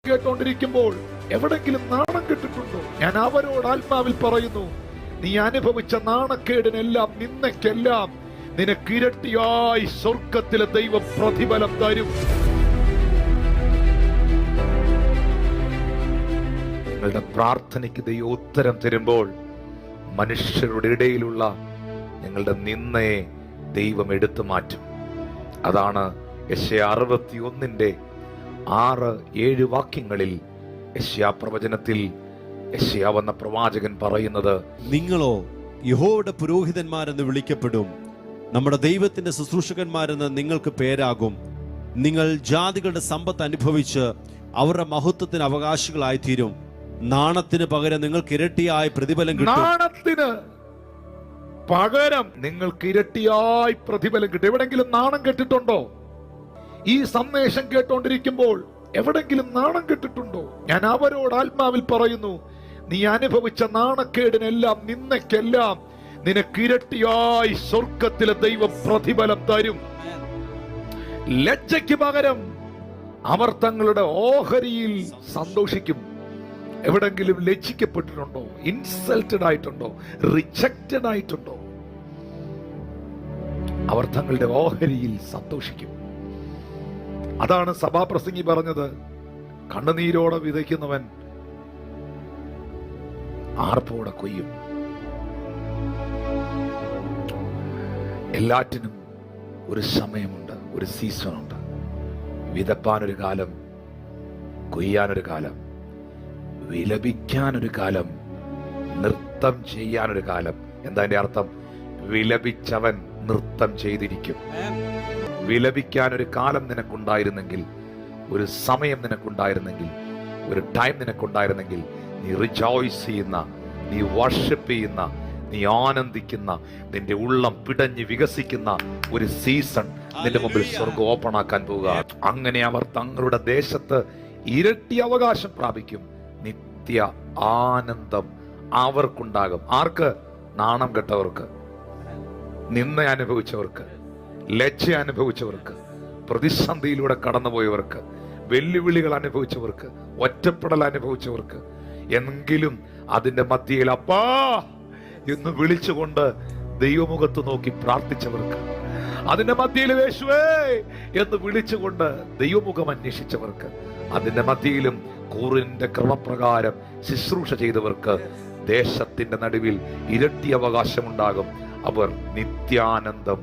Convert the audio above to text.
കേട്ടോണ്ടിരിക്കുമ്പോൾ എവിടെങ്കിലും നാണം കെട്ടിട്ടുണ്ടോ? ഞാൻ അവരോട് ആത്മാവിൽ പറയുന്നു, നീ അനുഭവിച്ച നാണക്കേടിനെല്ലാം, നിന്നയ്ക്കെല്ലാം നിനക്ക് ഇരട്ടിയായി സ്വർഗത്തിലെ ദൈവം പ്രതിഫലം തരും. നിങ്ങളുടെ പ്രാർത്ഥനയ്ക്ക് ദൈവം ഉത്തരം തരുമ്പോൾ മനുഷ്യരുടെ ഇടയിലുള്ള നിങ്ങളുടെ നിന്നയെ ദൈവം എടുത്തു മാറ്റും. അതാണ് യെശയ്യാ 61:6-7 വാക്യങ്ങളിൽ യെശയ്യാ പ്രവചനത്തിൽ യെശയ്യാ എന്ന പ്രവാചകൻ പറയുന്നത്, നിങ്ങളോ യഹോവയുടെ പുരോഹിതന്മാരെന്ന് വിളിക്കപ്പെടും, നമ്മുടെ ദൈവത്തിന്റെ ശുശ്രൂഷകന്മാരെന്ന് നിങ്ങൾക്ക് പേരാകും. നിങ്ങൾ ജാതികളുടെ സമ്പത്ത് അനുഭവിച്ച് അവരുടെ മഹത്വത്തിന് അവകാശികളായി തീരും. നാണത്തിന് പകരം നിങ്ങൾക്ക് ഇരട്ടിയായി പ്രതിഫലം കിട്ടും. നാണത്തിന് പകരം നിങ്ങൾക്ക് ഇരട്ടിയായി പ്രതിഫലം കിട്ടും. എവിടെങ്കിലും നാണം കെട്ടിട്ടുണ്ടോ? ഈ സന്ദേശം കേട്ടോണ്ടിരിക്കുമ്പോൾ എവിടെങ്കിലും നാണം കെട്ടിട്ടുണ്ടോ? ഞാൻ അവരോട് ആത്മാവിൽ പറയുന്നു, നീ അനുഭവിച്ച നാണക്കേടിനെല്ലാം, നിന്നയ്ക്കെല്ലാം നിനക്ക് ഇരട്ടിയായി സ്വർഗത്തിലെ ദൈവം പ്രതിഫലം തരും. ലജ്ജയ്ക്ക് പകരം അവർ തങ്ങളുടെ ഓഹരിയിൽ സന്തോഷിക്കും. എവിടെങ്കിലും ലജ്ജിക്കപ്പെട്ടിട്ടുണ്ടോ? ഇൻസൾട്ടഡ് ആയിട്ടുണ്ടോ? റിജക്റ്റഡ് ആയിട്ടുണ്ടോ? അവർ തങ്ങളുടെ ഓഹരിയിൽ സന്തോഷിക്കും. അതാണ് സഭാപ്രസംഗി പറഞ്ഞത്, കണ്ണുനീരോടെ വിതയ്ക്കുന്നവൻ ആർപ്പോടെ കൊയ്യും. എല്ലാറ്റിനും ഒരു സമയമുണ്ട്, ഒരു സീസണുണ്ട്. വിതപ്പാനൊരു കാലം, കൊയ്യാനൊരു കാലം, വിലപിക്കാനൊരു കാലം, നൃത്തം ചെയ്യാനൊരു കാലം. എന്താ അതിന്റെ അർത്ഥം? വിലപിച്ചവൻ നൃത്തം ചെയ്തിരിക്കും. വിലപിക്കാനൊരു കാലം നിനക്കുണ്ടായിരുന്നെങ്കിൽ, ഒരു സമയം നിനക്കുണ്ടായിരുന്നെങ്കിൽ, ഒരു ടൈം നിനക്കുണ്ടായിരുന്നെങ്കിൽ, നീ റിജോയ്സ് ചെയ്യുന്ന, നീ വർഷിപ്പ് ചെയ്യുന്ന, നീ ആനന്ദിക്കുന്ന, നിന്റെ ഉള്ളം പിടഞ്ഞ് വികസിക്കുന്ന ഒരു സീസൺ നിന്റെ മുമ്പിൽ സ്വർഗം ഓപ്പൺ ആക്കാൻ പോവുക. അങ്ങനെ അവർ തങ്ങളുടെ ദേശത്ത് ഇരട്ടി അവകാശം പ്രാപിക്കും. നിത്യ ആനന്ദം അവർക്കുണ്ടാകും. ആർക്ക്? നാണം കെട്ടവർക്ക്, നിന്ന അനുഭവിച്ചവർക്ക്, ലജ്ജ അനുഭവിച്ചവർക്ക്, പ്രതിസന്ധിയിലൂടെ കടന്നുപോയവർക്ക്, വെല്ലുവിളികൾ അനുഭവിച്ചവർക്ക്, ഒറ്റപ്പെടൽ അനുഭവിച്ചവർക്ക്. എങ്കിലും അതിന്റെ മധ്യയിൽ അപ്പാ എന്ന് വിളിച്ചുകൊണ്ട് ദൈവമുഖത്ത് നോക്കി പ്രാർത്ഥിച്ചവർക്ക്, അതിന്റെ മധ്യയിൽ യേശുവേ എന്ന് വിളിച്ചുകൊണ്ട് ദൈവമുഖം അന്വേഷിച്ചവർക്ക്, അതിന്റെ മധ്യയിലും കൂറിന്റെ ക്രമപ്രകാരം ശുശ്രൂഷ ചെയ്തവർക്ക് ദേശത്തിന്റെ നടുവിൽ ഇരട്ടി അവകാശമുണ്ടാകും. അവർ നിത്യാനന്ദം